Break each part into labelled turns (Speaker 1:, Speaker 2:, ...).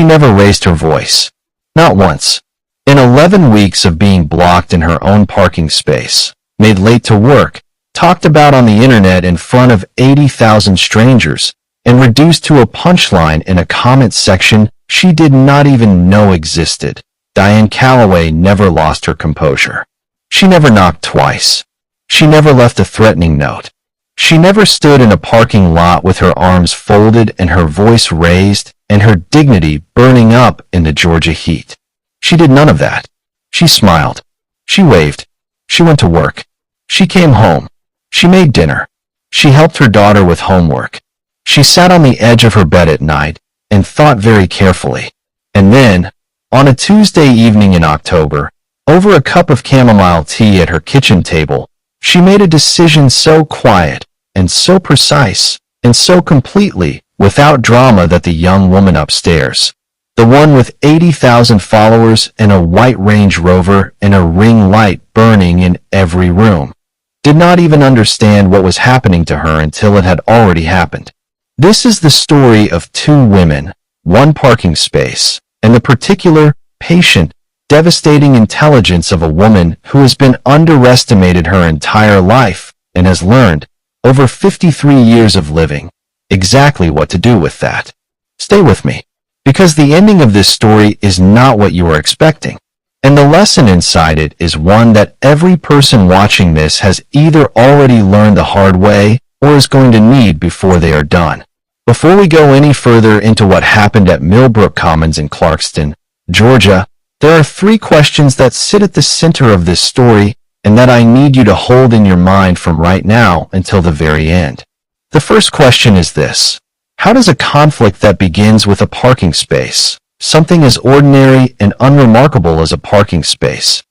Speaker 1: she never raised her voice. Not once. In 11 weeks of being blocked in her own parking space, made late to work, talked about on the internet in front of 80,000 strangers, and reduced to a punchline in a comment section she did not even know existed, Diane Calloway never lost her composure. She never knocked twice. She never left a threatening note. She never stood in a parking lot with her arms folded and her voice raised and her dignity burning up in the Georgia heat. She did none of that. She smiled. She waved. She went to work. She came home. She made dinner. She helped her daughter with homework. She sat on the edge of her bed at night and thought very carefully. And then, on a Tuesday evening in October, over a cup of chamomile tea at her kitchen table, she made a decision so quiet and so precise and so completely without drama that the young woman upstairs, the one with 80,000 followers and a white Range Rover and a ring light burning in every room, did not even understand what was happening to her until it had already happened. This is the story of two women, one parking space, and the particular, patient, devastating intelligence of a woman who has been underestimated her entire life and has learned, over 53 years of living, exactly what to do with that. Stay with me, because the ending of this story is not what you are expecting, and the lesson inside it is one that every person watching this has either already learned the hard way or is going to need before they are done. Before we go any further into what happened at Millbrook Commons in Clarkston, Georgia, there are 3 questions that sit at the center of this story and that I need you to hold in your mind from right now until the very end. The first question is this: how does a conflict that begins with a parking space, something as ordinary and unremarkable as a parking space,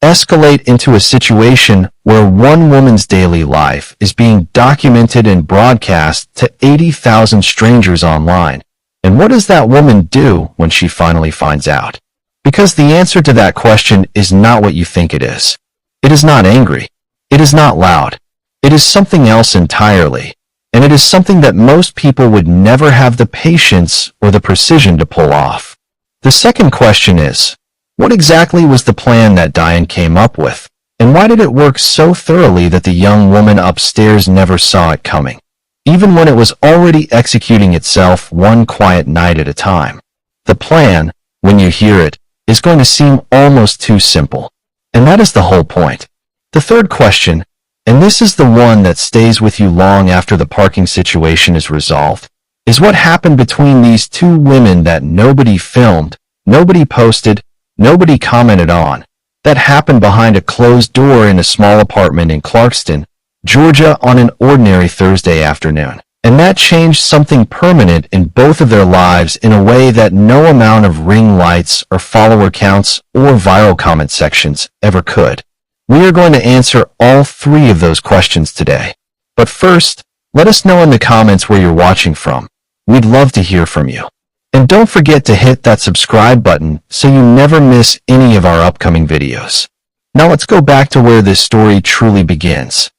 Speaker 1: escalate into a situation where one woman's daily life is being documented and broadcast to 80,000 strangers online? And what does that woman do when she finally finds out? Because the answer to that question is not what you think it is. It is not angry. It is not loud. It is something else entirely. And it is something that most people would never have the patience or the precision to pull off. The second question is, what exactly was the plan that Diane came up with? And why did it work so thoroughly that the young woman upstairs never saw it coming, even when it was already executing itself one quiet night at a time? The plan, when you hear it, is going to seem almost too simple. And that is the whole point. The third question, and this is the one that stays with you long after the parking situation is resolved, is what happened between these two women that nobody filmed, nobody posted, nobody commented on, that happened behind a closed door in a small apartment in Clarkston, Georgia on an ordinary Thursday afternoon. And that changed something permanent in both of their lives in a way that no amount of ring lights or follower counts or viral comment sections ever could. We are going to answer all 3 of those questions today. But first, let us know in the comments where you're watching from. We'd love to hear from you. And don't forget to hit that subscribe button so you never miss any of our upcoming videos. Now let's go back to where this story truly begins.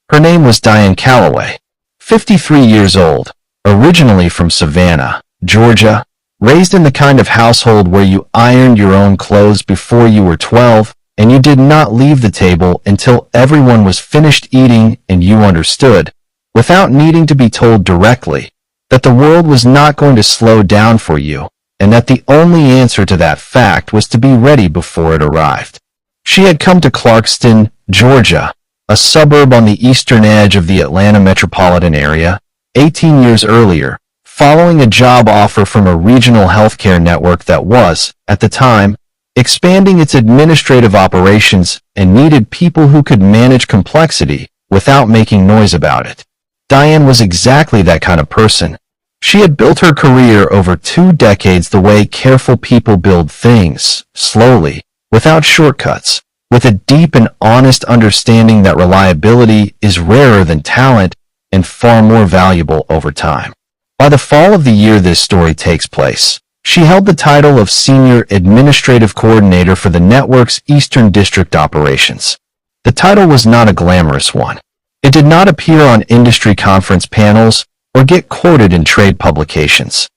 Speaker 1: Her name was Diane Calloway, 53 years old, originally from Savannah, Georgia, raised in the kind of household where you ironed your own clothes before you were 12, and you did not leave the table until everyone was finished eating and you understood, without needing to be told directly, that the world was not going to slow down for you, and that the only answer to that fact was to be ready before it arrived. She had come to Clarkston, Georgia, a suburb on the eastern edge of the Atlanta metropolitan area, 18 years earlier, following a job offer from a regional healthcare network that was, at the time, expanding its administrative operations and needed people who could manage complexity without making noise about it. Diane was exactly that kind of person. She had built her career over 2 decades the way careful people build things, slowly, without shortcuts, with a deep and honest understanding that reliability is rarer than talent and far more valuable over time. By the fall of the year this story takes place, she held the title of Senior Administrative Coordinator for the network's Eastern District operations. The title was not a glamorous one. It did not appear on industry conference panels or get quoted in trade publications.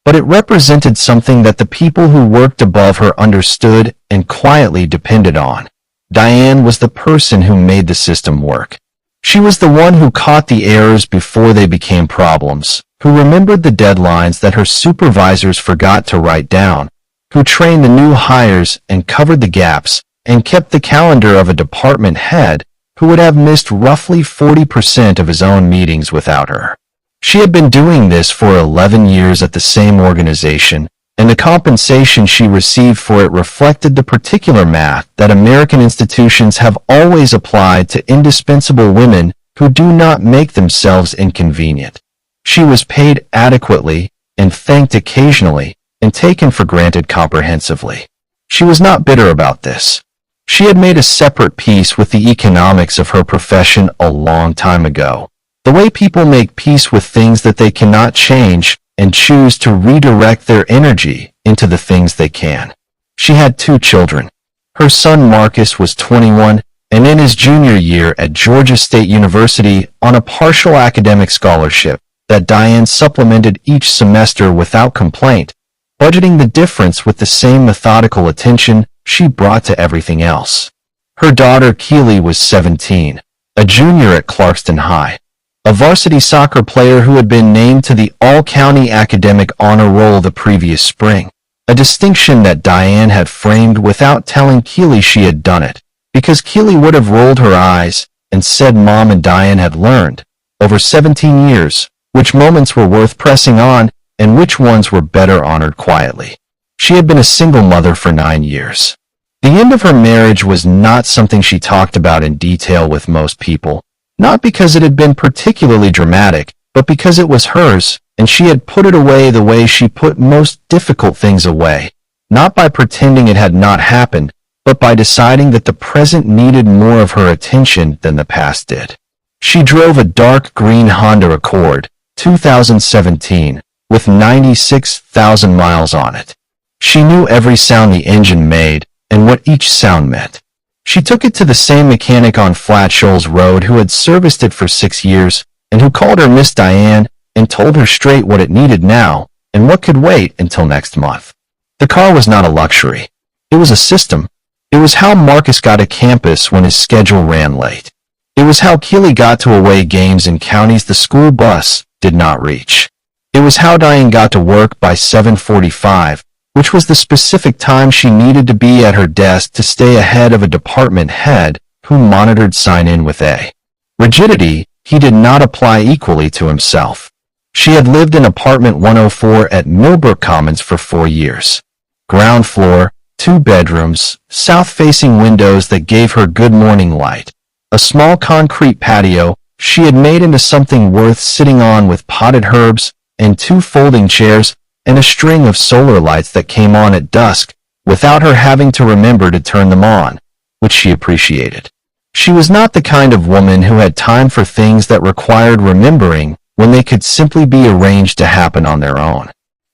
Speaker 1: but it represented something that the people who worked above her understood and quietly depended on. Diane was the person who made the system work. She was the one who caught the errors before they became problems, who remembered the deadlines that her supervisors forgot to write down, who trained the new hires and covered the gaps, and kept the calendar of a department head who would have missed roughly 40% of his own meetings without her. She had been doing this for 11 years at the same organization, and the compensation she received for it reflected the particular math that American institutions have always applied to indispensable women who do not make themselves inconvenient. She was paid adequately and thanked occasionally and taken for granted comprehensively. She was not bitter about this. She had made a separate peace with the economics of her profession a long time ago. The way people make peace with things that they cannot change and choose to redirect their energy into the things they can. She had 2 children. Her son Marcus was 21 and in his junior year at Georgia State University on a partial academic scholarship that Diane supplemented each semester without complaint, budgeting the difference with the same methodical attention she brought to everything else. Her daughter Keely was 17, a junior at Clarkston High, a varsity soccer player who had been named to the All-County Academic Honor Roll the previous spring, a distinction that Diane had framed without telling Keely she had done it, because Keely would have rolled her eyes and said Mom and Diane had learned, over 17 years, which moments were worth pressing on and which ones were better honored quietly. She had been a single mother for 9 years. The end of her marriage was not something she talked about in detail with most people, not because it had been particularly dramatic, but because it was hers, and she had put it away the way she put most difficult things away, not by pretending it had not happened, but by deciding that the present needed more of her attention than the past did. She drove a dark green Honda Accord, 2017, with 96,000 miles on it. She knew every sound the engine made and what each sound meant. She took it to the same mechanic on Flat Shoals Road who had serviced it for 6 years and who called her Miss Diane and told her straight what it needed now and what could wait until next month. The car was not a luxury. It was a system. It was how Marcus got to campus when his schedule ran late. It was how Keely got to away games in counties the school bus did not reach. It was how Diane got to work by 7:45, which was the specific time she needed to be at her desk to stay ahead of a department head who monitored sign-in with A. Rigidity he did not apply equally to himself. She had lived in apartment 104 at Millbrook Commons for 4 years. Ground floor, 2 bedrooms, south-facing windows that gave her good morning light. A small concrete patio she had made into something worth sitting on with potted herbs and 2 folding chairs and a string of solar lights that came on at dusk without her having to remember to turn them on, which she appreciated. She was not the kind of woman who had time for things that required remembering when they could simply be arranged to happen on their own.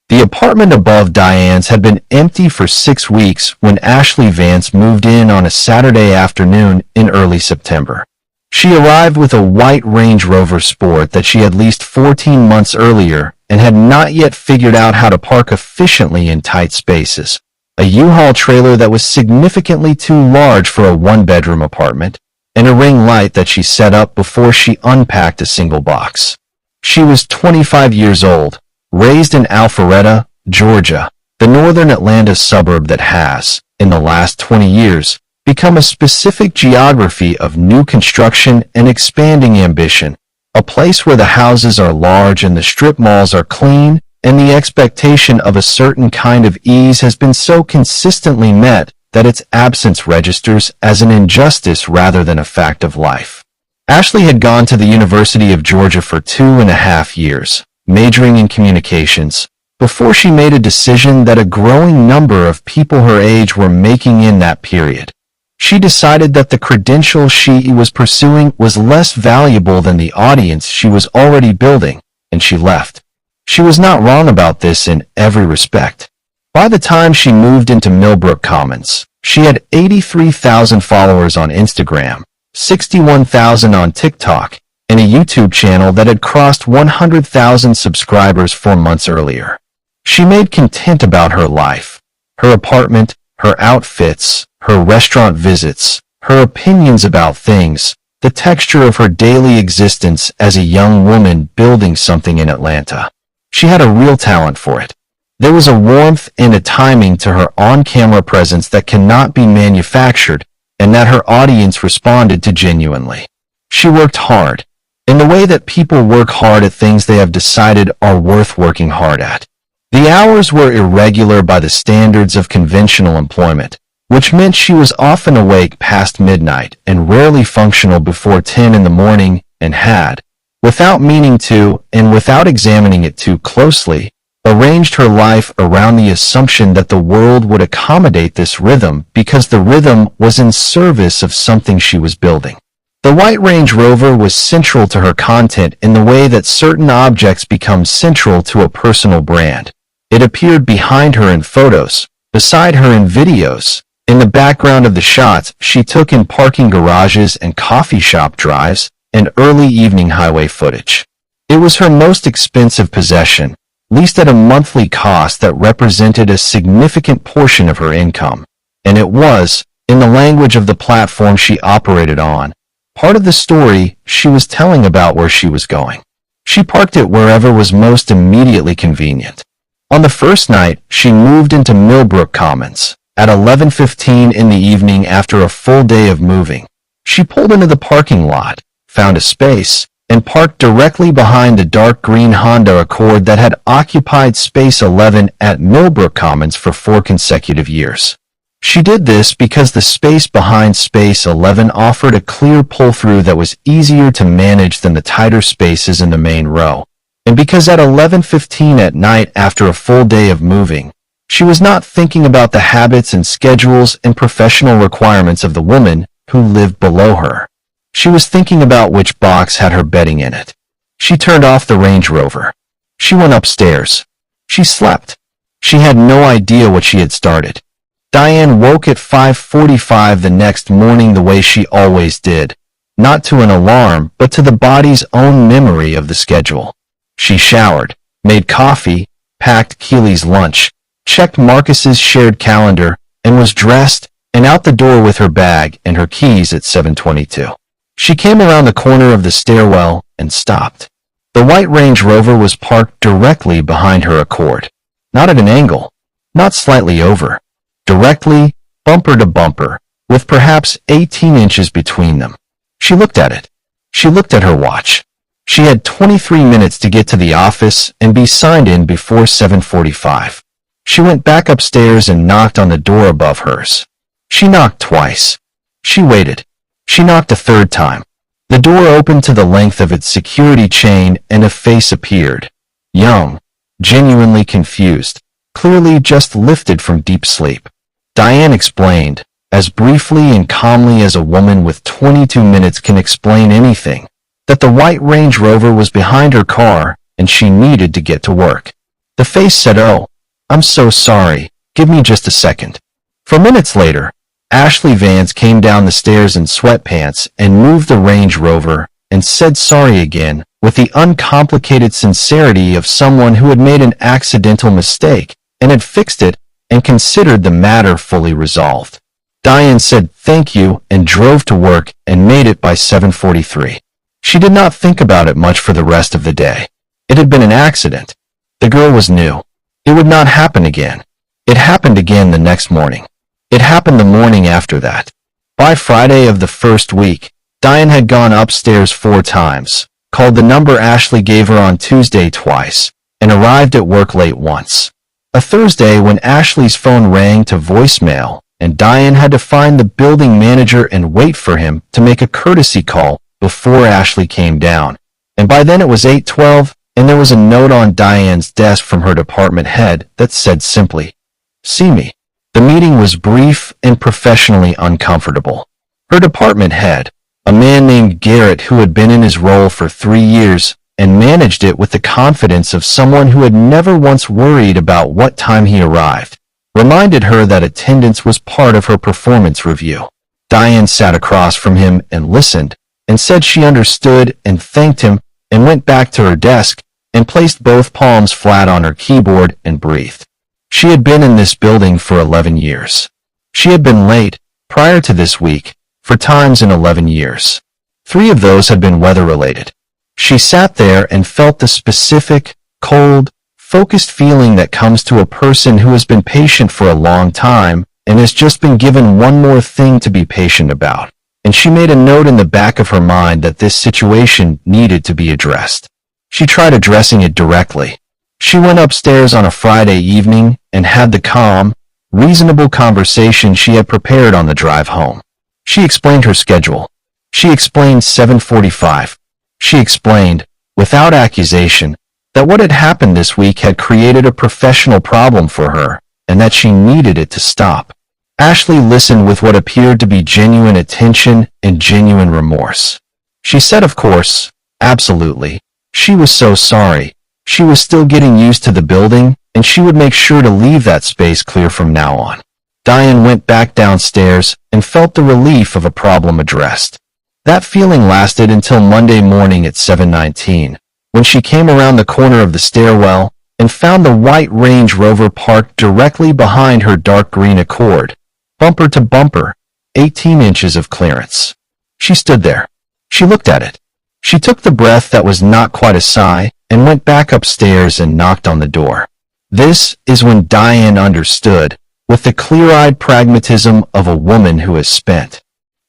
Speaker 1: The apartment above Diane's had been empty for 6 weeks when Ashley Vance moved in on a Saturday afternoon in early September. She arrived with a white Range Rover Sport that she had leased 14 months earlier and had not yet figured out how to park efficiently in tight spaces, a U-Haul trailer that was significantly too large for a 1-bedroom apartment, and a ring light that she set up before she unpacked a single box. She was 25 years old, raised in Alpharetta, Georgia, the northern Atlanta suburb that has, in the last 20 years, become a specific geography of new construction and expanding ambition, a place where the houses are large and the strip malls are clean, and the expectation of a certain kind of ease has been so consistently met that its absence registers as an injustice rather than a fact of life. Ashley had gone to the University of Georgia for 2.5 years, majoring in communications, before she made a decision that a growing number of people her age were making in that period. She decided that the credential she was pursuing was less valuable than the audience she was already building, and she left. She was not wrong about this in every respect. By the time she moved into Millbrook Commons, she had 83,000 followers on Instagram, 61,000 on TikTok, and a YouTube channel that had crossed 100,000 subscribers 4 months earlier. She made content about her life, her apartment, her outfits, her restaurant visits, her opinions about things, the texture of her daily existence as a young woman building something in Atlanta. She had a real talent for it. There was a warmth and a timing to her on-camera presence that cannot be manufactured, and that her audience responded to genuinely. She worked hard, in the way that people work hard at things they have decided are worth working hard at. The hours were irregular by the standards of conventional employment, which meant she was often awake past midnight and rarely functional before 10 in the morning, and had, without meaning to and without examining it too closely, arranged her life around the assumption that the world would accommodate this rhythm because the rhythm was in service of something she was building. The white Range Rover was central to her content in the way that certain objects become central to a personal brand. It appeared behind her in photos, beside her in videos, in the background of the shots she took in parking garages and coffee shop drives, and early evening highway footage. It was her most expensive possession, leased at a monthly cost that represented a significant portion of her income, and it was, in the language of the platform she operated on, part of the story she was telling about where she was going. She parked it wherever was most immediately convenient. On the first night, she moved into Millbrook Commons at 11:15 in the evening after a full day of moving. She pulled into the parking lot, found a space, and parked directly behind the dark green Honda Accord that had occupied Space 11 at Millbrook Commons for 4 consecutive years. She did this because the space behind Space 11 offered a clear pull-through that was easier to manage than the tighter spaces in the main row, and because at 11:15 at night after a full day of moving, she was not thinking about the habits and schedules and professional requirements of the woman who lived below her. She was thinking about which box had her bedding in it. She turned off the Range Rover. She went upstairs. She slept. She had no idea what she had started. Diane woke at 5:45 the next morning the way she always did, not to an alarm, but to the body's own memory of the schedule. She showered, made coffee, packed Keely's lunch, checked Marcus's shared calendar, and was dressed and out the door with her bag and her keys at 7:22. She came around the corner of the stairwell and stopped. The white Range Rover was parked directly behind her Accord. Not at an angle, not slightly over. Directly, bumper to bumper, with perhaps 18 inches between them. She looked at it. She looked at her watch. She had 23 minutes to get to the office and be signed in before 7:45. She went back upstairs and knocked on the door above hers. She knocked twice. She waited. She knocked a third time. The door opened to the length of its security chain and a face appeared. Young, genuinely confused, clearly just lifted from deep sleep. Diane explained, as briefly and calmly as a woman with 22 minutes can explain anything, that the white Range Rover was behind her car and she needed to get to work. The face said, "Oh, I'm so sorry. Give me just a second." 4 minutes later, Ashley Vance came down the stairs in sweatpants and moved the Range Rover and said sorry again with the uncomplicated sincerity of someone who had made an accidental mistake and had fixed it and considered the matter fully resolved. Diane said thank you and drove to work and made it by 7:43. She did not think about it much for the rest of the day. It had been an accident. The girl was new. It would not happen again. It happened again the next morning. It happened the morning after that. By Friday of the first week, Diane had gone upstairs 4 times, called the number Ashley gave her on Tuesday twice, and arrived at work late once. A Thursday when Ashley's phone rang to voicemail, and Diane had to find the building manager and wait for him to make a courtesy call before Ashley came down. And by then it was 8:12, and there was a note on Diane's desk from her department head that said simply, "See me." The meeting was brief and professionally uncomfortable. Her department head, a man named Garrett who had been in his role for 3 years and managed it with the confidence of someone who had never once worried about what time he arrived, reminded her that attendance was part of her performance review. Diane sat across from him and listened, and said she understood and thanked him and went back to her desk and placed both palms flat on her keyboard and breathed. She had been in this building for 11 years. She had been late, prior to this week, 4 times in 11 years. 3 of those had been weather-related. She sat there and felt the specific, cold, focused feeling that comes to a person who has been patient for a long time and has just been given one more thing to be patient about. And she made a note in the back of her mind that this situation needed to be addressed. She tried addressing it directly. She went upstairs on a Friday evening and had the calm, reasonable conversation she had prepared on the drive home. She explained her schedule. She explained 7:45. She explained, without accusation, that what had happened this week had created a professional problem for her and that she needed it to stop. Ashley listened with what appeared to be genuine attention and genuine remorse. She said, of course, absolutely. She was so sorry. She was still getting used to the building, and she would make sure to leave that space clear from now on. Diane went back downstairs and felt the relief of a problem addressed. That feeling lasted until Monday morning at 7:19, when she came around the corner of the stairwell and found the white Range Rover parked directly behind her dark green Accord, bumper to bumper, 18 inches of clearance. She stood there. She looked at it. She took the breath that was not quite a sigh and went back upstairs and knocked on the door. This is when Diane understood, with the clear-eyed pragmatism of a woman who has spent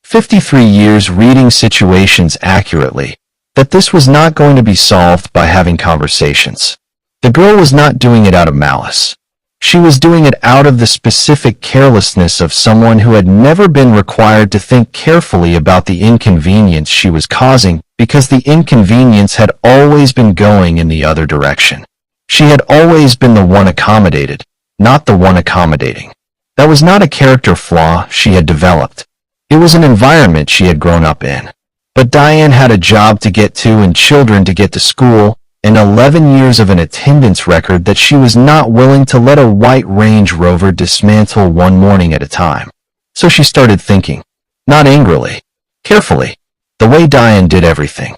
Speaker 1: 53 years reading situations accurately, that this was not going to be solved by having conversations. The girl was not doing it out of malice. She was doing it out of the specific carelessness of someone who had never been required to think carefully about the inconvenience she was causing because the inconvenience had always been going in the other direction. She had always been the one accommodated, not the one accommodating. That was not a character flaw she had developed. It was an environment she had grown up in. But Diane had a job to get to and children to get to school, and 11 years of an attendance record that she was not willing to let a white Range Rover dismantle one morning at a time. So she started thinking, not angrily, carefully, the way Diane did everything.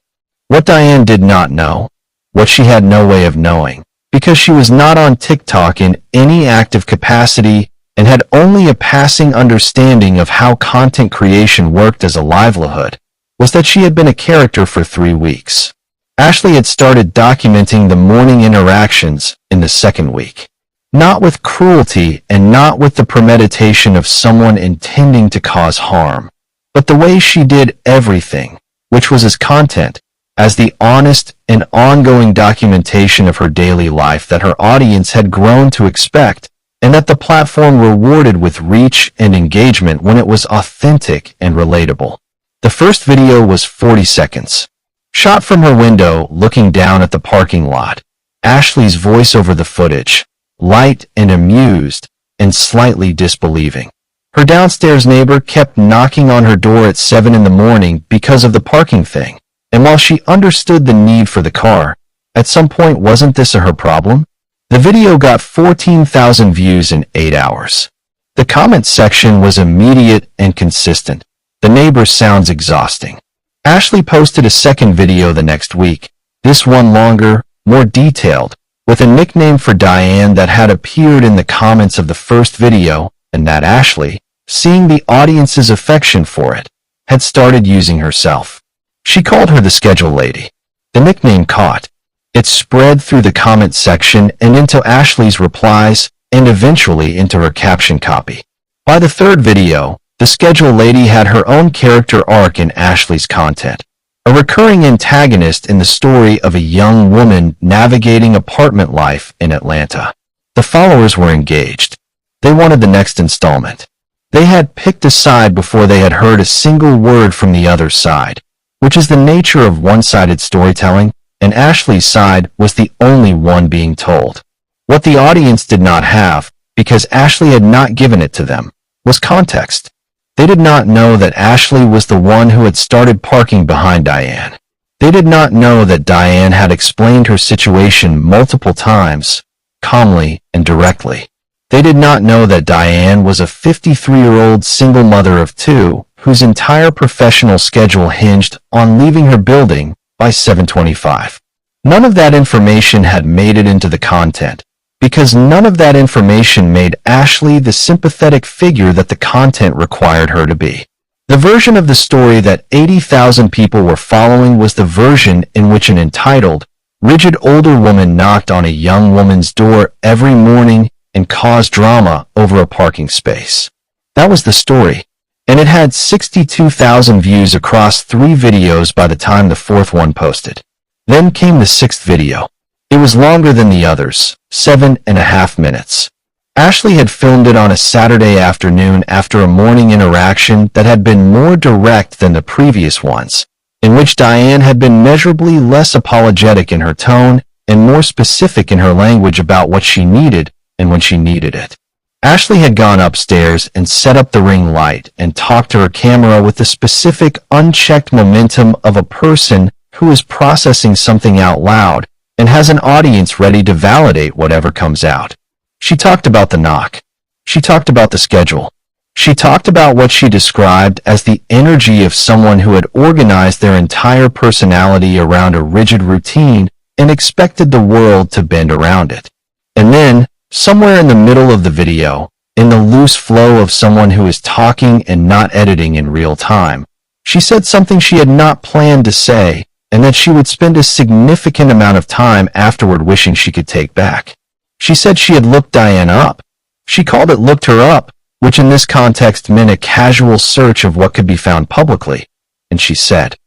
Speaker 1: What Diane did not know, what she had no way of knowing, because she was not on TikTok in any active capacity and had only a passing understanding of how content creation worked as a livelihood, was that she had been a character for 3 weeks. Ashley had started documenting the morning interactions in the second week. Not with cruelty and not with the premeditation of someone intending to cause harm, but the way she did everything, which was as content, as the honest and ongoing documentation of her daily life that her audience had grown to expect, and that the platform rewarded with reach and engagement when it was authentic and relatable. The first video was 40 seconds. Shot from her window, looking down at the parking lot. Ashley's voice over the footage, light and amused, and slightly disbelieving. Her downstairs neighbor kept knocking on her door at 7 in the morning because of the parking thing, and while she understood the need for the car, at some point wasn't this her problem? The video got 14,000 views in 8 hours. The comment section was immediate and consistent. The neighbor sounds exhausting. Ashley posted a second video the next week, this one longer, more detailed, with a nickname for Diane that had appeared in the comments of the first video, and that Ashley, seeing the audience's affection for it, had started using herself. She called her the schedule lady. The nickname caught. It spread through the comment section and into Ashley's replies, and eventually into her caption copy. By the third video, the schedule lady had her own character arc in Ashley's content, a recurring antagonist in the story of a young woman navigating apartment life in Atlanta. The followers were engaged. They wanted the next installment. They had picked a side before they had heard a single word from the other side, which is the nature of one-sided storytelling, and Ashley's side was the only one being told. What the audience did not have, because Ashley had not given it to them, was context. They did not know that Ashley was the one who had started parking behind Diane. They did not know that Diane had explained her situation multiple times, calmly and directly. They did not know that Diane was a 53-year-old single mother of 2, whose entire professional schedule hinged on leaving her building by 7:25. None of that information had made it into the content, because none of that information made Ashley the sympathetic figure that the content required her to be. The version of the story that 80,000 people were following was the version in which an entitled, rigid older woman knocked on a young woman's door every morning and caused drama over a parking space. That was the story, and it had 62,000 views across 3 videos by the time the 4th one posted. Then came the 6th video. It was longer than the others, 7.5 minutes. Ashley had filmed it on a Saturday afternoon after a morning interaction that had been more direct than the previous ones, in which Diane had been measurably less apologetic in her tone and more specific in her language about what she needed and when she needed it. Ashley had gone upstairs and set up the ring light and talked to her camera with the specific, unchecked momentum of a person who is processing something out loud and has an audience ready to validate whatever comes out. She talked about the knock. She talked about the schedule. She talked about what she described as the energy of someone who had organized their entire personality around a rigid routine and expected the world to bend around it. And then, somewhere in the middle of the video, in the loose flow of someone who is talking and not editing in real time, she said something she had not planned to say, and that she would spend a significant amount of time afterward wishing she could take back. She said she had looked Diane up. She called it looked her up, which in this context meant a casual search of what could be found publicly. And she said,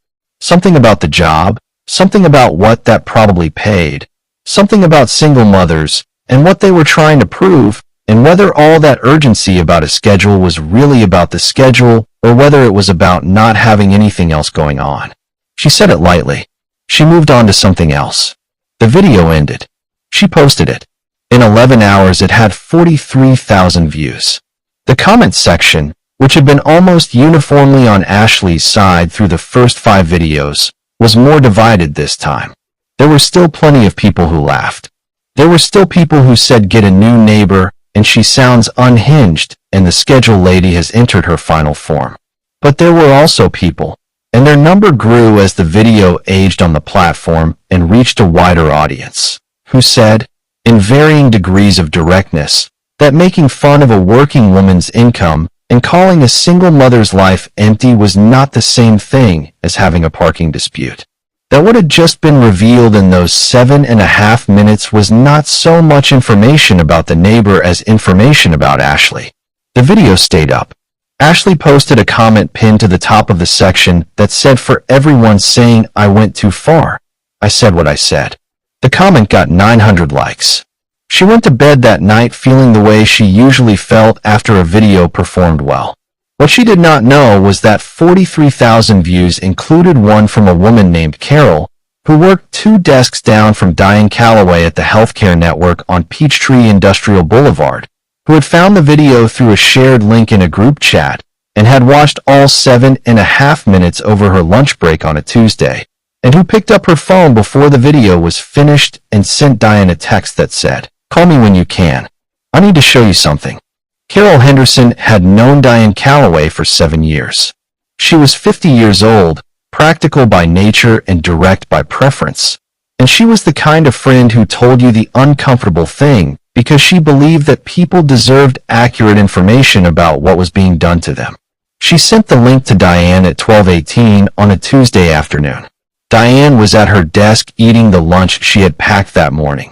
Speaker 1: something about the job, something about what that probably paid, something about single mothers, and what they were trying to prove, and whether all that urgency about a schedule was really about the schedule, or whether it was about not having anything else going on. She said it lightly. She moved on to something else. The video ended. She posted it. In 11 hours, it had 43,000 views. The comments section, which had been almost uniformly on Ashley's side through the first 5 videos, was more divided this time. There were still plenty of people who laughed. There were still people who said get a new neighbor, and she sounds unhinged, and the schedule lady has entered her final form. But there were also people, and their number grew as the video aged on the platform and reached a wider audience, who said, in varying degrees of directness, that making fun of a working woman's income and calling a single mother's life empty was not the same thing as having a parking dispute. That what had just been revealed in those 7.5 minutes was not so much information about the neighbor as information about Ashley. The video stayed up. Ashley posted a comment pinned to the top of the section that said, for everyone saying I went too far, I said what I said. The comment got 900 likes. She went to bed that night feeling the way she usually felt after a video performed well. What she did not know was that 43,000 views included one from a woman named Carol, who worked 2 desks down from Diane Calloway at the healthcare network on Peachtree Industrial Boulevard, who had found the video through a shared link in a group chat and had watched all 7.5 minutes over her lunch break on a Tuesday, and who picked up her phone before the video was finished and sent Diane a text that said, call me when you can. I need to show you something. Carol Henderson had known Diane Calloway for 7 years. She was 50 years old, practical by nature and direct by preference. And she was the kind of friend who told you the uncomfortable thing because she believed that people deserved accurate information about what was being done to them. She sent the link to Diane at 12:18 on a Tuesday afternoon. Diane was at her desk eating the lunch she had packed that morning.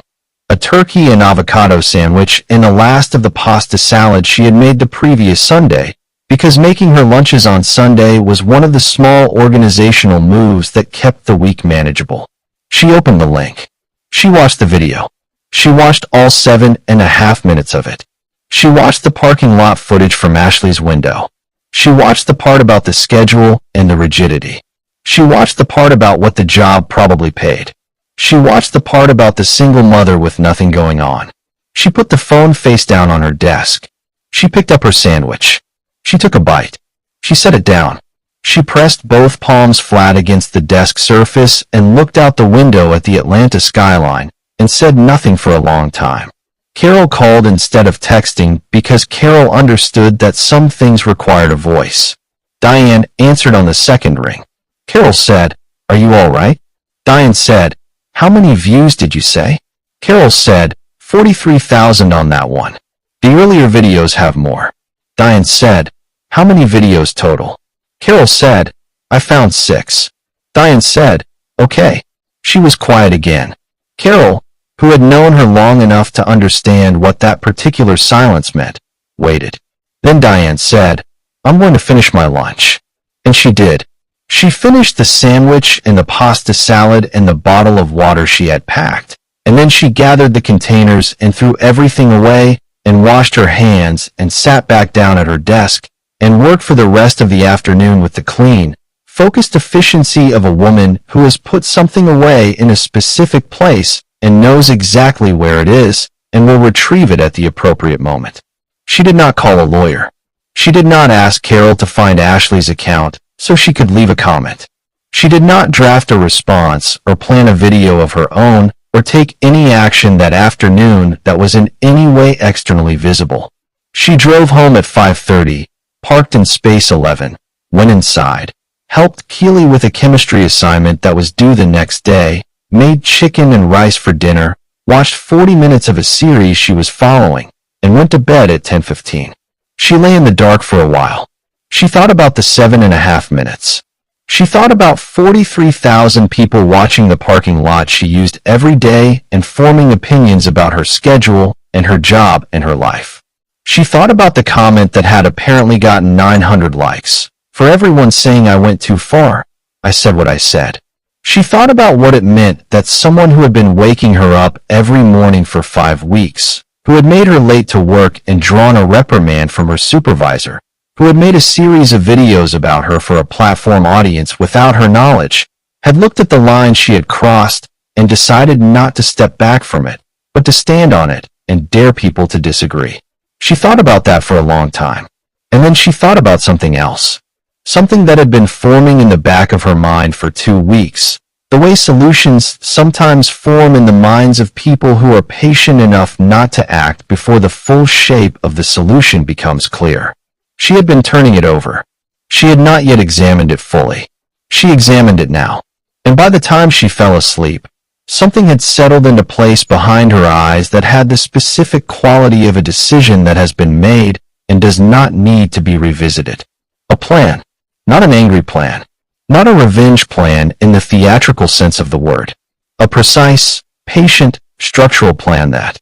Speaker 1: A turkey and avocado sandwich and the last of the pasta salad she had made the previous Sunday, because making her lunches on Sunday was one of the small organizational moves that kept the week manageable. She opened the link. She watched the video. She watched all 7.5 minutes of it. She watched the parking lot footage from Ashley's window. She watched the part about the schedule and the rigidity. She watched the part about what the job probably paid. She watched the part about the single mother with nothing going on. She put the phone face down on her desk. She picked up her sandwich. She took a bite. She set it down. She pressed both palms flat against the desk surface and looked out the window at the Atlanta skyline and said nothing for a long time. Carol called instead of texting because Carol understood that some things required a voice. Diane answered on the second ring. Carol said, "Are you all right?" Diane said, How many views did you say? Carol said, 43,000 on that one. The earlier videos have more. Diane said, how many videos total? Carol said, I found 6. Diane said, okay. She was quiet again. Carol, who had known her long enough to understand what that particular silence meant, waited. Then Diane said, I'm going to finish my lunch. And she did. She finished the sandwich and the pasta salad and the bottle of water she had packed, and then she gathered the containers and threw everything away and washed her hands and sat back down at her desk and worked for the rest of the afternoon with the clean, focused efficiency of a woman who has put something away in a specific place and knows exactly where it is and will retrieve it at the appropriate moment. She did not call a lawyer. She did not ask Carol to find Ashley's account so she could leave a comment. She did not draft a response or plan a video of her own or take any action that afternoon that was in any way externally visible. She drove home at 5:30, parked in space 11, went inside, helped Keely with a chemistry assignment that was due the next day, made chicken and rice for dinner, watched 40 minutes of a series she was following, and went to bed at 10:15. She lay in the dark for a while. She thought about the 7.5 minutes. She thought about 43,000 people watching the parking lot she used every day and forming opinions about her schedule and her job and her life. She thought about the comment that had apparently gotten 900 likes. For everyone saying I went too far, I said what I said. She thought about what it meant that someone who had been waking her up every morning for 5 weeks, who had made her late to work and drawn a reprimand from her supervisor, who had made a series of videos about her for a platform audience without her knowledge, had looked at the line she had crossed and decided not to step back from it, but to stand on it and dare people to disagree. She thought about that for a long time. And then she thought about something else. Something that had been forming in the back of her mind for 2 weeks. The way solutions sometimes form in the minds of people who are patient enough not to act before the full shape of the solution becomes clear. She had been turning it over. She had not yet examined it fully. She examined it now. And by the time she fell asleep, something had settled into place behind her eyes that had the specific quality of a decision that has been made and does not need to be revisited. A plan. Not an angry plan. Not a revenge plan in the theatrical sense of the word. A precise, patient, structural plan that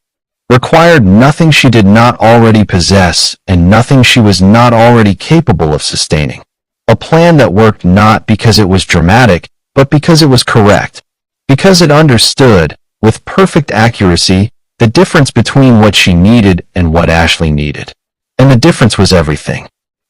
Speaker 1: required nothing she did not already possess and nothing she was not already capable of sustaining. A plan that worked not because it was dramatic, but because it was correct. Because it understood, with perfect accuracy, the difference between what she needed and what Ashley needed. And the difference was everything.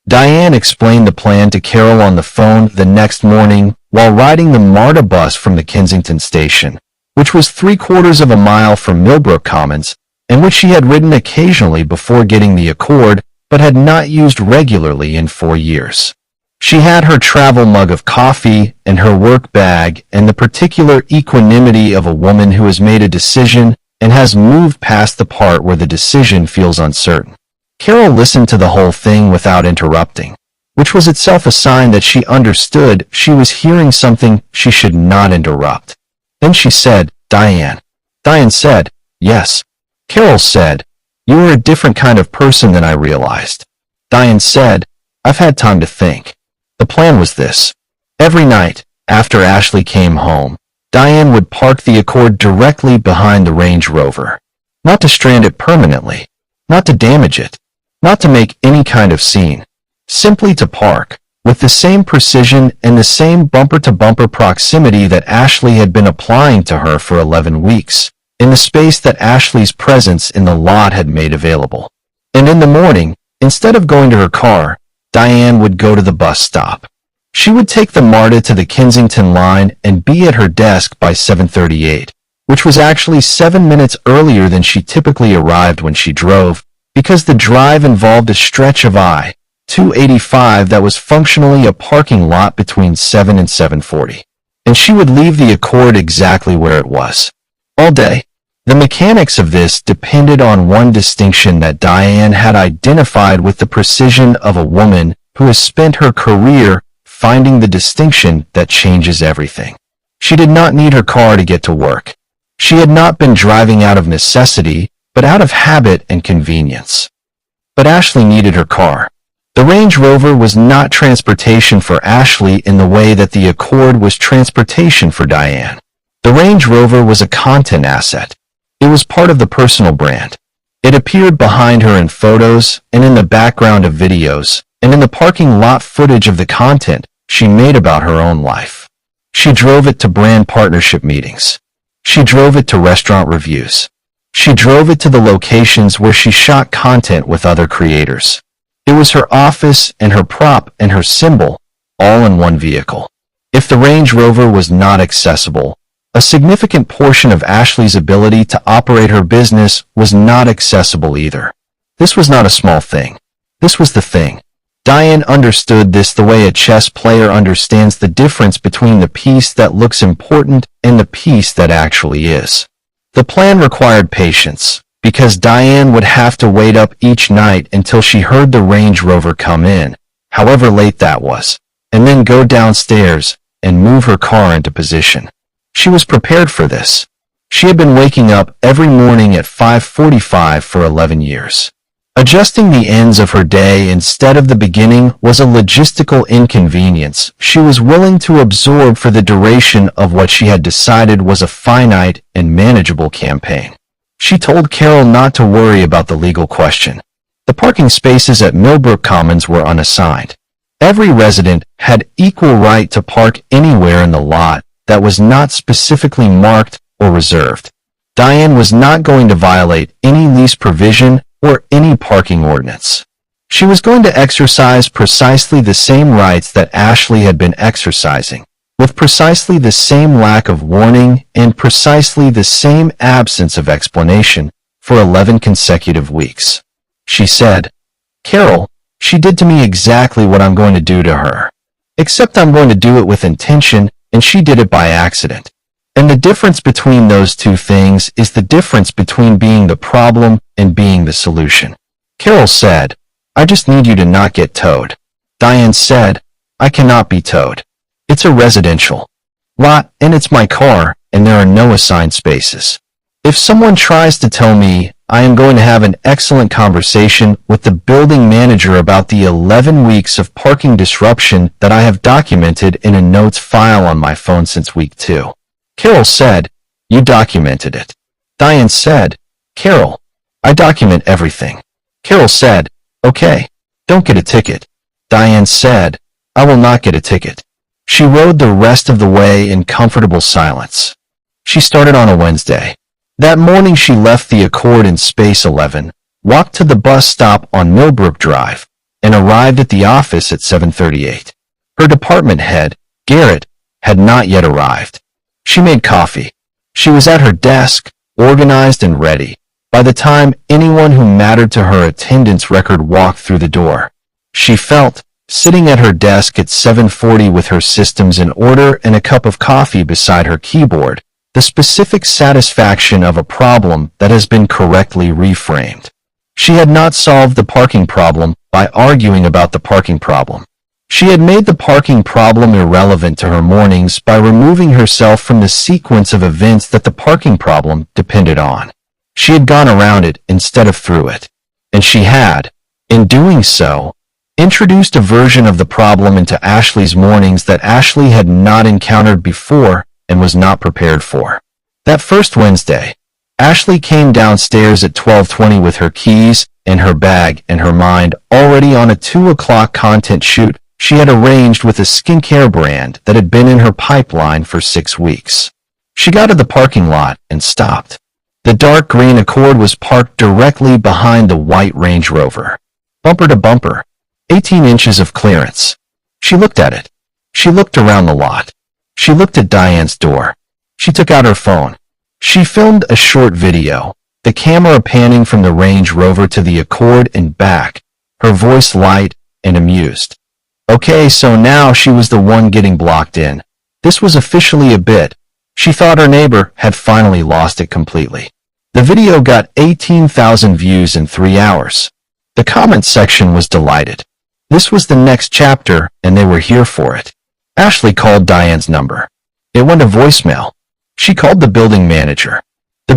Speaker 1: Diane explained the plan to Carol on the phone the next morning while riding the MARTA bus from the Kensington station, which was 3/4 of a mile from Millbrook Commons, and which she had ridden occasionally before getting the Accord, but had not used regularly in 4 years. She had her travel mug of coffee and her work bag and the particular equanimity of a woman who has made a decision and has moved past the part where the decision feels uncertain. Carol listened to the whole thing without interrupting, which was itself a sign that she understood she was hearing something she should not interrupt. Then she said, Diane. Diane said, yes. Carol said, you are a different kind of person than I realized. Diane said, I've had time to think. The plan was this. Every night, after Ashley came home, Diane would park the Accord directly behind the Range Rover. Not to strand it permanently, not to damage it, not to make any kind of scene, simply to park, with the same precision and the same bumper-to-bumper proximity that Ashley had been applying to her for 11 weeks, in the space that Ashley's presence in the lot had made available. And in the morning, instead of going to her car, Diane would go to the bus stop. She would take the MARTA to the Kensington line and be at her desk by 7:38, which was actually 7 minutes earlier than she typically arrived when she drove, because the drive involved a stretch of I-285 that was functionally a parking lot between 7 and 7:40. And she would leave the Accord exactly where it was. All day. The mechanics of this depended on one distinction that Diane had identified with the precision of a woman who has spent her career finding the distinction that changes everything. She did not need her car to get to work. She had not been driving out of necessity, but out of habit and convenience. But Ashley needed her car. The Range Rover was not transportation for Ashley in the way that the Accord was transportation for Diane. The Range Rover was a content asset. It was part of the personal brand. It appeared behind her in photos and in the background of videos, and in the parking lot footage of the content she made about her own life. She drove it to brand partnership meetings. She drove it to restaurant reviews. She drove it to the locations where she shot content with other creators. It was her office and her prop and her symbol, all in one vehicle. If the Range Rover was not accessible, a significant portion of Ashley's ability to operate her business was not accessible either. This was not a small thing. This was the thing. Diane understood this the way a chess player understands the difference between the piece that looks important and the piece that actually is. The plan required patience, because Diane would have to wait up each night until she heard the Range Rover come in, however late that was, and then go downstairs and move her car into position. She was prepared for this. She had been waking up every morning at 5:45 for 11 years. Adjusting the ends of her day instead of the beginning was a logistical inconvenience she was willing to absorb for the duration of what she had decided was a finite and manageable campaign. She told Carol not to worry about the legal question. The parking spaces at Millbrook Commons were unassigned. Every resident had equal right to park anywhere in the lot that was not specifically marked or reserved. Diane was not going to violate any lease provision or any parking ordinance. She was going to exercise precisely the same rights that Ashley had been exercising, with precisely the same lack of warning and precisely the same absence of explanation for 11 consecutive weeks. She said, "Carol, she did to me exactly what I'm going to do to her. Except I'm going to do it with intention, and she did it by accident. And the difference between those two things is the difference between being the problem and being the solution." Carol said, "I just need you to not get towed." Diane said, "I cannot be towed. It's a residential lot, and it's my car, and there are no assigned spaces. If someone tries to tell me I am going to have an excellent conversation with the building manager about the 11 weeks of parking disruption that I have documented in a notes file on my phone since week 2. Carol said, "You documented it." Diane said, "Carol, I document everything." Carol said, "Okay, don't get a ticket." Diane said, "I will not get a ticket." She rode the rest of the way in comfortable silence. She started on a Wednesday. That morning she left the Accord in Space 11, walked to the bus stop on Millbrook Drive, and arrived at the office at 7:38. Her department head, Garrett, had not yet arrived. She made coffee. She was at her desk, organized and ready, by the time anyone who mattered to her attendance record walked through the door. She felt, sitting at her desk at 7:40 with her systems in order and a cup of coffee beside her keyboard, the specific satisfaction of a problem that has been correctly reframed. She had not solved the parking problem by arguing about the parking problem. She had made the parking problem irrelevant to her mornings by removing herself from the sequence of events that the parking problem depended on. She had gone around it instead of through it. And she had, in doing so, introduced a version of the problem into Ashley's mornings that Ashley had not encountered before and was not prepared for. That first Wednesday, Ashley came downstairs at 12:20 with her keys and her bag and her mind already on a 2 o'clock content shoot she had arranged with a skincare brand that had been in her pipeline for 6 weeks. She got to the parking lot and stopped. The dark green Accord was parked directly behind the white Range Rover. Bumper to bumper, 18 inches of clearance. She looked at it. She looked around the lot. She looked at Diane's door. She took out her phone. She filmed a short video, the camera panning from the Range Rover to the Accord and back, her voice light and amused. Okay, so now she was the one getting blocked in. This was officially a bit. She thought her neighbor had finally lost it completely. The video got 18,000 views in 3 hours. The comments section was delighted. This was the next chapter, and they were here for it. Ashley called Diane's number. It went to voicemail. She called the building manager.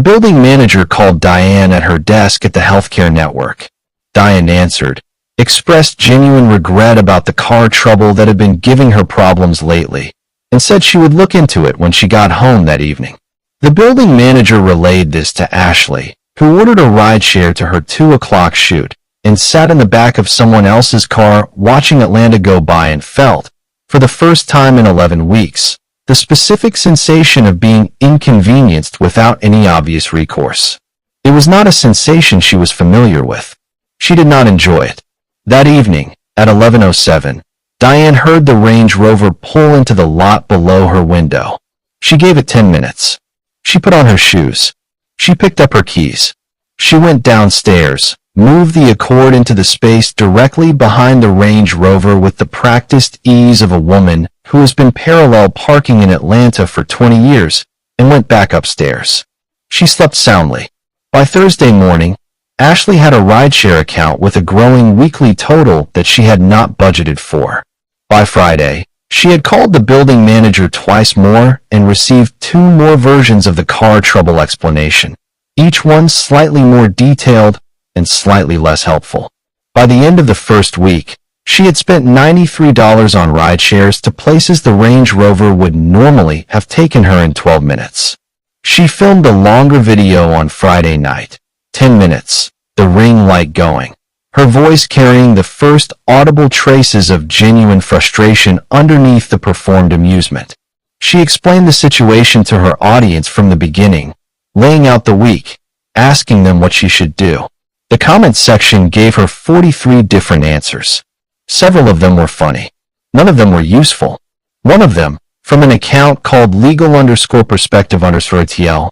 Speaker 1: building manager called Diane at her desk at the healthcare network. Diane answered, expressed genuine regret about the car trouble that had been giving her problems lately, and said she would look into it when she got home that evening. The building manager relayed this to Ashley, who ordered a rideshare to her 2 o'clock shoot, and sat in the back of someone else's car watching Atlanta go by and felt, for the first time in 11 weeks, the specific sensation of being inconvenienced without any obvious recourse. It was not a sensation she was familiar with. She did not enjoy it. That evening, at 11:07, Diane heard the Range Rover pull into the lot below her window. She gave it 10 minutes. She put on her shoes. She picked up her keys. She went downstairs, moved the Accord into the space directly behind the Range Rover with the practiced ease of a woman who has been parallel parking in Atlanta for 20 years, and went back upstairs. She slept soundly. By Thursday morning, Ashley had a rideshare account with a growing weekly total that she had not budgeted for. By Friday, she had called the building manager twice more and received 2 more versions of the car trouble explanation, each one slightly more detailed and slightly less helpful. By the end of the first week, she had spent $93 on rideshares to places the Range Rover would normally have taken her in 12 minutes. She filmed a longer video on Friday night, 10 minutes, the ring light going, her voice carrying the first audible traces of genuine frustration underneath the performed amusement. She explained the situation to her audience from the beginning, laying out the week, asking them what she should do. The comments section gave her 43 different answers. Several of them were funny. None of them were useful. One of them, from an account called legal_perspective_TL,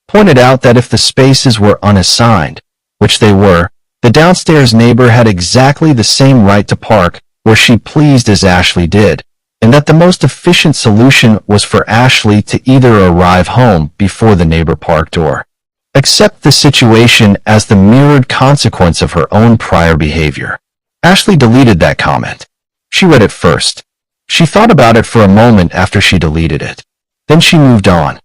Speaker 1: pointed out that if the spaces were unassigned, which they were, the downstairs neighbor had exactly the same right to park where she pleased as Ashley did, and that the most efficient solution was for Ashley to either arrive home before the neighbor parked or accept the situation as the mirrored consequence of her own prior behavior. Ashley deleted that comment. She read it first. She thought about it for a moment after she deleted it. Then she moved on.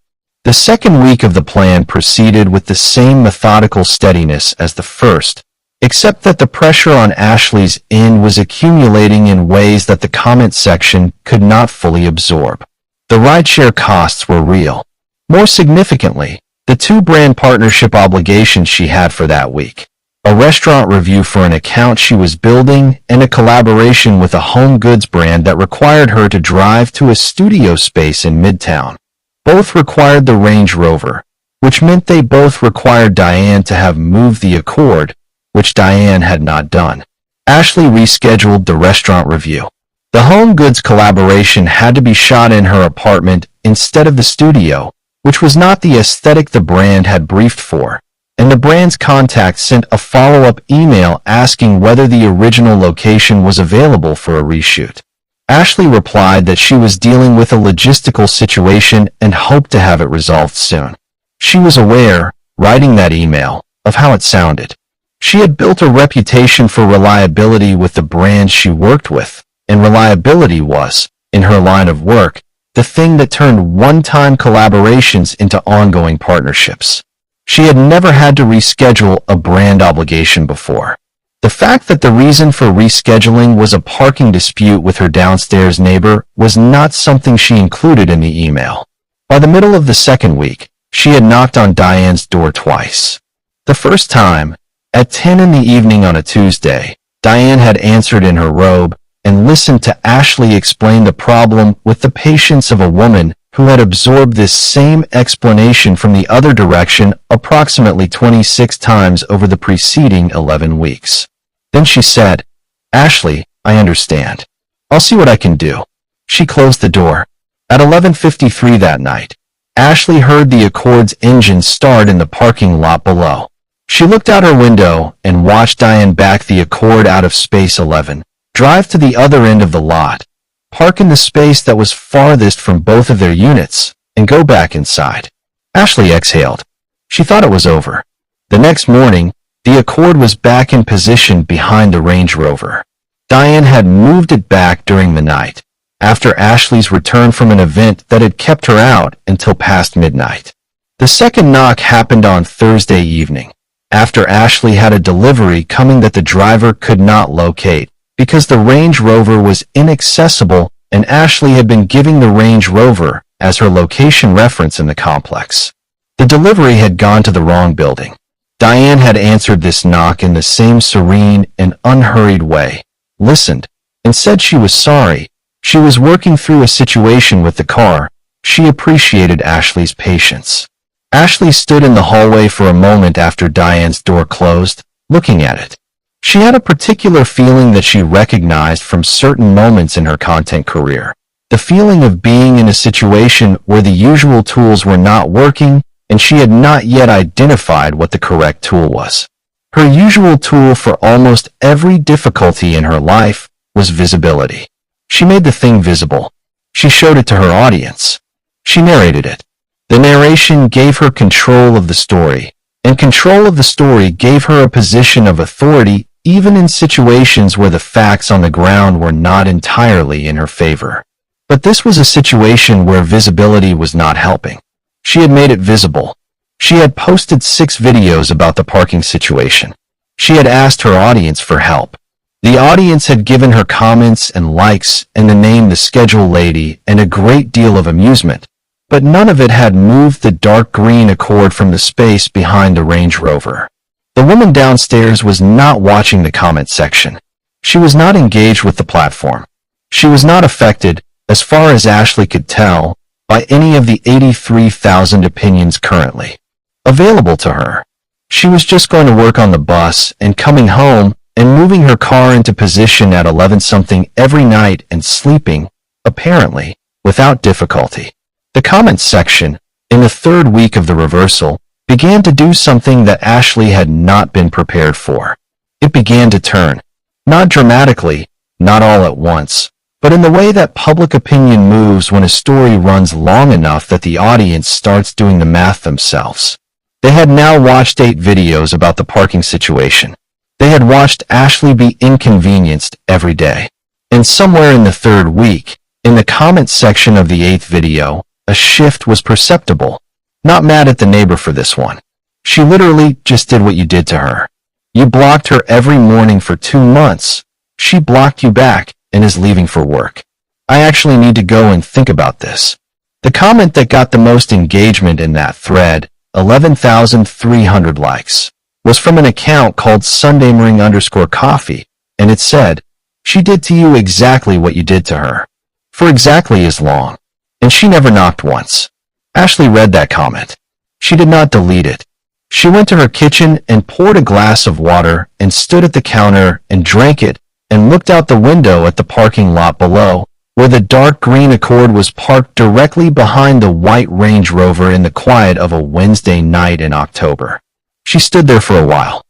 Speaker 1: The second week of the plan proceeded with the same methodical steadiness as the first, except that the pressure on Ashley's end was accumulating in ways that the comment section could not fully absorb. The rideshare costs were real. More significantly, the 2 brand partnership obligations she had for that week. A restaurant review for an account she was building, and a collaboration with a home goods brand that required her to drive to a studio space in Midtown. Both required the Range Rover, which meant they both required Diane to have moved the Accord, which Diane had not done. Ashley rescheduled the restaurant review. The home goods collaboration had to be shot in her apartment instead of the studio, which was not the aesthetic the brand had briefed for, and the brand's contact sent a follow-up email asking whether the original location was available for a reshoot. Ashley replied that she was dealing with a logistical situation and hoped to have it resolved soon. She was aware, writing that email, of how it sounded. She had built a reputation for reliability with the brands she worked with, and reliability was, in her line of work, the thing that turned one-time collaborations into ongoing partnerships. She had never had to reschedule a brand obligation before. The fact that the reason for rescheduling was a parking dispute with her downstairs neighbor was not something she included in the email. By the middle of the second week, she had knocked on Diane's door twice. The first time, at 10 in the evening on a Tuesday, Diane had answered in her robe and listened to Ashley explain the problem with the patience of a woman who had absorbed this same explanation from the other direction approximately 26 times over the preceding 11 weeks. Then she said, "Ashley, I understand. I'll see what I can do." She closed the door. At 11:53 that night, Ashley heard the Accord's engine start in the parking lot below. She looked out her window and watched Diane back the Accord out of space 11, drive to the other end of the lot, park in the space that was farthest from both of their units, and go back inside. Ashley exhaled. She thought it was over. The next morning, the Accord was back in position behind the Range Rover. Diane had moved it back during the night, after Ashley's return from an event that had kept her out until past midnight. The second knock happened on Thursday evening, after Ashley had a delivery coming that the driver could not locate because the Range Rover was inaccessible and Ashley had been giving the Range Rover as her location reference in the complex. The delivery had gone to the wrong building. Diane had answered this knock in the same serene and unhurried way, listened, and said she was sorry. She was working through a situation with the car. She appreciated Ashley's patience. Ashley stood in the hallway for a moment after Diane's door closed, looking at it. She had a particular feeling that she recognized from certain moments in her content career. The feeling of being in a situation where the usual tools were not working and she had not yet identified what the correct tool was. Her usual tool for almost every difficulty in her life was visibility. She made the thing visible. She showed it to her audience. She narrated it. The narration gave her control of the story, and control of the story gave her a position of authority even in situations where the facts on the ground were not entirely in her favor. But this was a situation where visibility was not helping. She had made it visible. She had posted 6 videos about the parking situation. She had asked her audience for help. The audience had given her comments and likes and the name The Schedule Lady and a great deal of amusement, but none of it had moved the dark green Accord from the space behind the Range Rover. The woman downstairs was not watching the comment section. She was not engaged with the platform. She was not affected, as far as Ashley could tell, by any of the 83,000 opinions currently available to her. She was just going to work on the bus and coming home and moving her car into position at 11-something every night and sleeping, apparently, without difficulty. The comments section, in the 3rd week of the reversal, began to do something that Ashley had not been prepared for. It began to turn. Not dramatically, not all at once, but in the way that public opinion moves when a story runs long enough that the audience starts doing the math themselves. They had now watched 8 videos about the parking situation. They had watched Ashley be inconvenienced every day. And somewhere in the 3rd week, in the comments section of the 8th video, a shift was perceptible. Not mad at the neighbor for this one. She literally just did what you did to her. You blocked her every morning for 2 months. She blocked you back and is leaving for work. I actually need to go and think about this. The comment that got the most engagement in that thread, 11,300 likes, was from an account called SundayMorning_Coffee, and it said, "She did to you exactly what you did to her." For exactly as long. And she never knocked once. Ashley read that comment. She did not delete it. She went to her kitchen and poured a glass of water and stood at the counter and drank it and looked out the window at the parking lot below, where the dark green Accord was parked directly behind the white Range Rover in the quiet of a Wednesday night in October. She stood there for a while.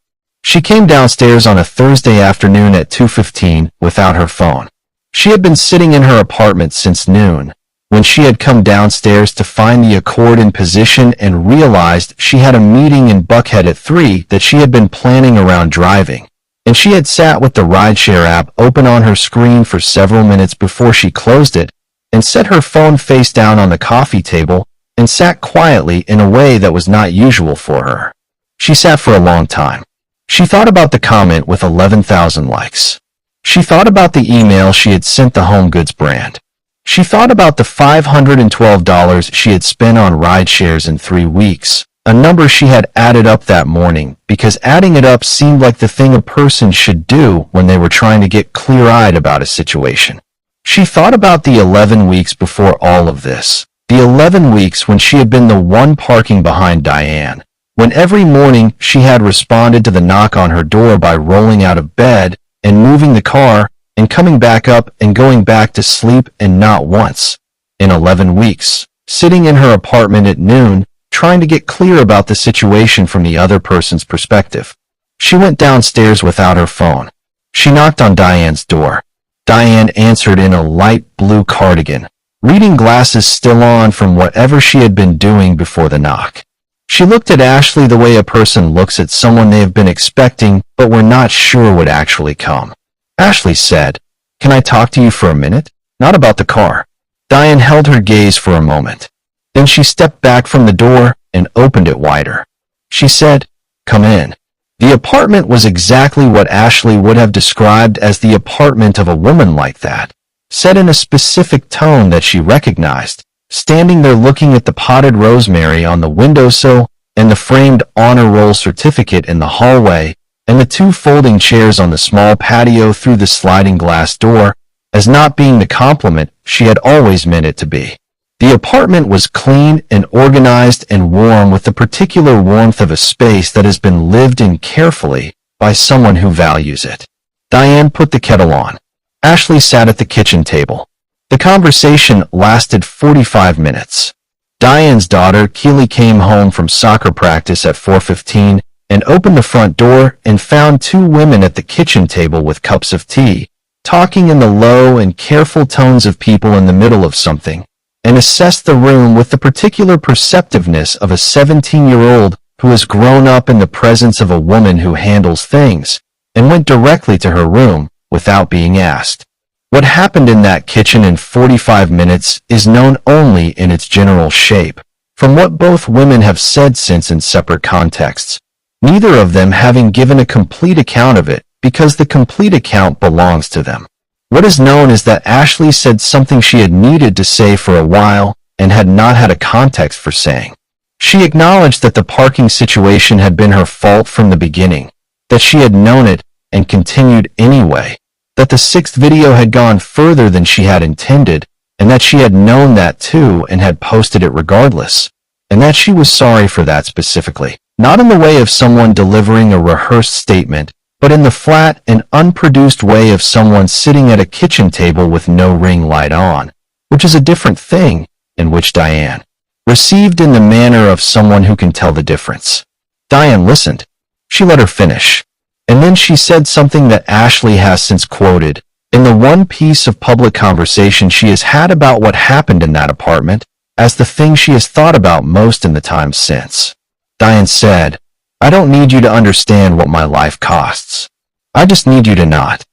Speaker 1: She came downstairs on a Thursday afternoon at 2:15 without her phone. She had been sitting in her apartment since noon, when she had come downstairs to find the Accord in position and realized she had a meeting in Buckhead at 3 that she had been planning around driving, and she had sat with the rideshare app open on her screen for several minutes before she closed it and set her phone face down on the coffee table and sat quietly in a way that was not usual for her. She sat for a long time. She thought about the comment with 11,000 likes. She thought about the email she had sent the home goods brand. She thought about the $512 she had spent on ride shares in 3 weeks, a number she had added up that morning because adding it up seemed like the thing a person should do when they were trying to get clear-eyed about a situation. She thought about the 11 weeks before all of this, the 11 weeks when she had been the one parking behind Diane, when every morning she had responded to the knock on her door by rolling out of bed and moving the car and coming back up and going back to sleep, and not once, in 11 weeks, sitting in her apartment at noon, trying to get clear about the situation from the other person's perspective. She went downstairs without her phone. She knocked on Diane's door. Diane answered in a light blue cardigan, reading glasses still on from whatever she had been doing before the knock. She looked at Ashley the way a person looks at someone they have been expecting but were not sure would actually come. Ashley said, "Can I talk to you for a minute? Not about the car." Diane held her gaze for a moment. Then she stepped back from the door, and opened it wider. She said, "Come in." The apartment was exactly what Ashley would have described as the apartment of a woman like that, said in a specific tone that she recognized, standing there looking at the potted rosemary on the windowsill and the framed honor roll certificate in the hallway and the two folding chairs on the small patio through the sliding glass door, as not being the compliment she had always meant it to be. The apartment was clean and organized and warm, with the particular warmth of a space that has been lived in carefully by someone who values it. Diane put the kettle on. Ashley sat at the kitchen table. The conversation lasted 45 minutes. Diane's daughter, Keely, came home from soccer practice at 4:15 and opened the front door and found two women at the kitchen table with cups of tea, talking in the low and careful tones of people in the middle of something, and assessed the room with the particular perceptiveness of a 17-year-old who has grown up in the presence of a woman who handles things, and went directly to her room without being asked. What happened in that kitchen in 45 minutes is known only in its general shape, from what both women have said since in separate contexts, neither of them having given a complete account of it because the complete account belongs to them. What is known is that Ashley said something she had needed to say for a while and had not had a context for saying. She acknowledged that the parking situation had been her fault from the beginning, that she had known it and continued anyway, that the sixth video had gone further than she had intended, and that she had known that too and had posted it regardless, and that she was sorry for that specifically, not in the way of someone delivering a rehearsed statement, but in the flat and unproduced way of someone sitting at a kitchen table with no ring light on, which is a different thing, and which Diane received in the manner of someone who can tell the difference. Diane listened. She let her finish. And then she said something that Ashley has since quoted in the one piece of public conversation she has had about what happened in that apartment as the thing she has thought about most in the time since. Diane said, "I don't need you to understand what my life costs. I just need you to not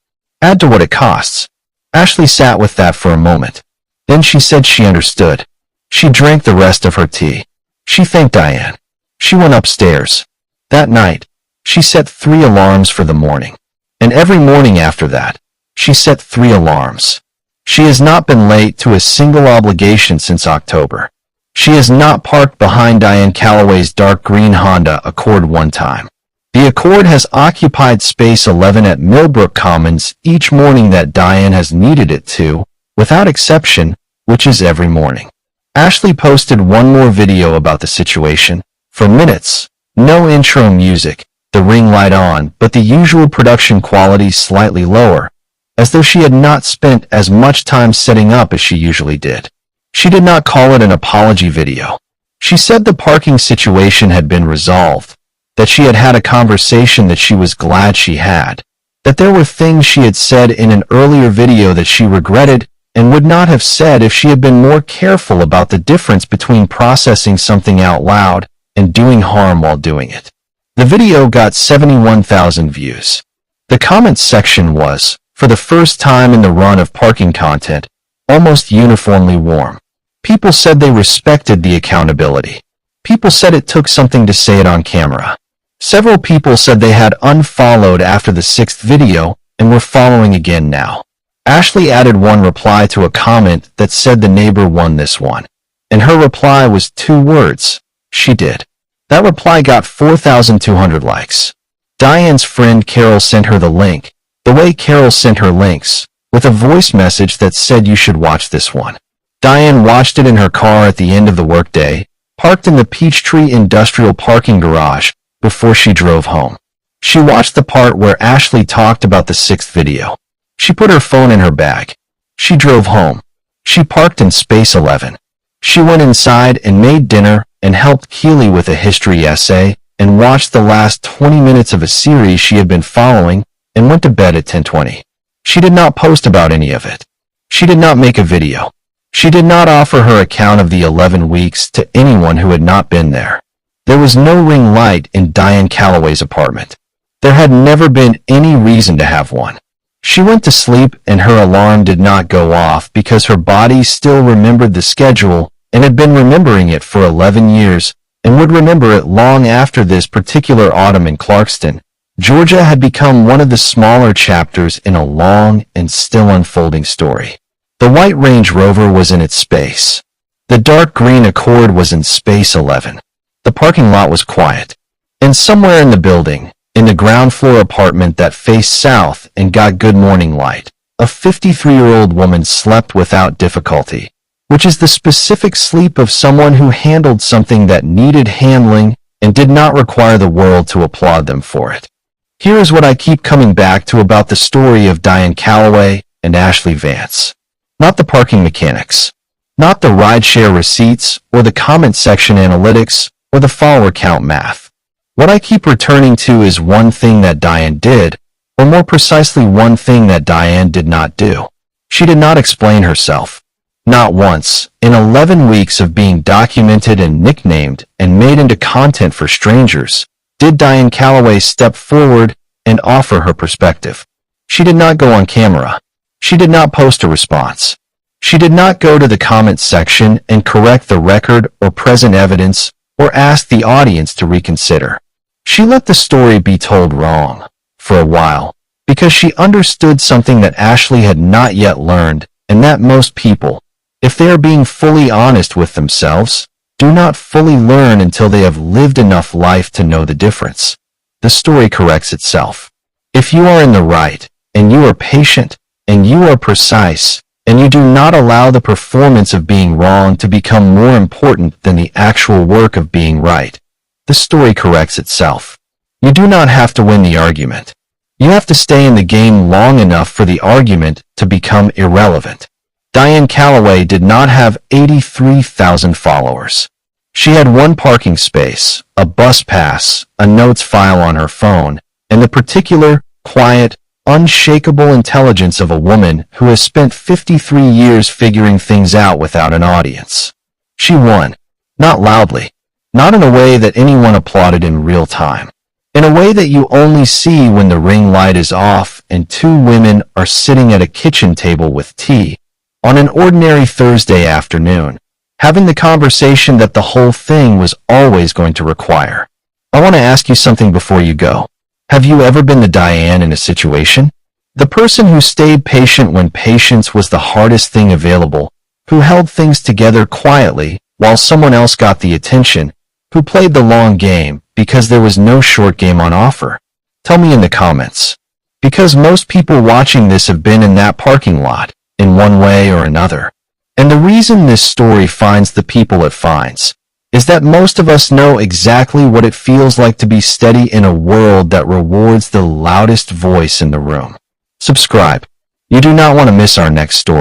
Speaker 1: add to what it costs." Ashley sat with that for a moment. Then she said she understood. She drank the rest of her tea. She thanked Diane. She went upstairs. That night, she set 3 alarms for the morning. And every morning after that, she set 3 alarms. She has not been late to a single obligation since October. She has not parked behind Diane Calloway's dark green Honda Accord one time. The Accord has occupied space 11 at Millbrook Commons each morning that Diane has needed it to, without exception, which is every morning. Ashley posted one more video about the situation, for minutes, no intro music, the ring light on, but the usual production quality slightly lower, as though she had not spent as much time setting up as she usually did. She did not call it an apology video. She said the parking situation had been resolved, that she had had a conversation that she was glad she had, that there were things she had said in an earlier video that she regretted and would not have said if she had been more careful about the difference between processing something out loud and doing harm while doing it. The video got 71,000 views. The comments section was, for the first time in the run of parking content, almost uniformly warm. People said they respected the accountability. People said it took something to say it on camera. Several people said they had unfollowed after the 6th video and were following again now. Ashley added one reply to a comment that said the neighbor won this one, and her reply was 2 words, "She did." That reply got 4,200 likes. Diane's friend Carol sent her the link, the way Carol sent her links, with a voice message that said you should watch this one. Diane watched it in her car at the end of the workday, parked in the Peachtree Industrial Parking Garage, before she drove home. She watched the part where Ashley talked about the 6th video. She put her phone in her bag. She drove home. She parked in space 11. She went inside and made dinner and helped Keely with a history essay and watched the last 20 minutes of a series she had been following and went to bed at 10:20. She did not post about any of it. She did not make a video. She did not offer her account of the 11 weeks to anyone who had not been there. There was no ring light in Diane Calloway's apartment. There had never been any reason to have one. She went to sleep and her alarm did not go off because her body still remembered the schedule and had been remembering it for 11 years and would remember it long after this particular autumn in Clarkston, Georgia had become one of the smaller chapters in a long and still unfolding story. The white Range Rover was in its space. The dark green Accord was in space 11. The parking lot was quiet. And somewhere in the building, in the ground floor apartment that faced south and got good morning light, a 53-year-old woman slept without difficulty, which is the specific sleep of someone who handled something that needed handling and did not require the world to applaud them for it. Here is what I keep coming back to about the story of Diane Calloway and Ashley Vance. Not the parking mechanics, not the rideshare receipts or the comment section analytics or the follower count math. What I keep returning to is one thing that Diane did, or more precisely one thing that Diane did not do. She did not explain herself. Not once, in 11 weeks of being documented and nicknamed and made into content for strangers, did Diane Calloway step forward and offer her perspective. She did not go on camera. She did not post a response. She did not go to the comment section and correct the record or present evidence or ask the audience to reconsider. She let the story be told wrong for a while because she understood something that Ashley had not yet learned, and that most people, if they are being fully honest with themselves, do not fully learn until they have lived enough life to know the difference. The story corrects itself. If you are in the right, and you are patient, and you are precise, and you do not allow the performance of being wrong to become more important than the actual work of being right, the story corrects itself. You do not have to win the argument. You have to stay in the game long enough for the argument to become irrelevant. Diane Calloway did not have 83,000 followers. She had one parking space, a bus pass, a notes file on her phone, and the particular, quiet, unshakable intelligence of a woman who has spent 53 years figuring things out without an audience. She won. Not loudly. Not in a way that anyone applauded in real time. In a way that you only see when the ring light is off and two women are sitting at a kitchen table with tea on an ordinary Thursday afternoon, having the conversation that the whole thing was always going to require. I want to ask you something before you go. Have you ever been the Diane in a situation? The person who stayed patient when patience was the hardest thing available, who held things together quietly while someone else got the attention, who played the long game because there was no short game on offer? Tell me in the comments. Because most people watching this have been in that parking lot, in one way or another. And the reason this story finds the people it finds is that most of us know exactly what it feels like to be steady in a world that rewards the loudest voice in the room. Subscribe. You do not want to miss our next story.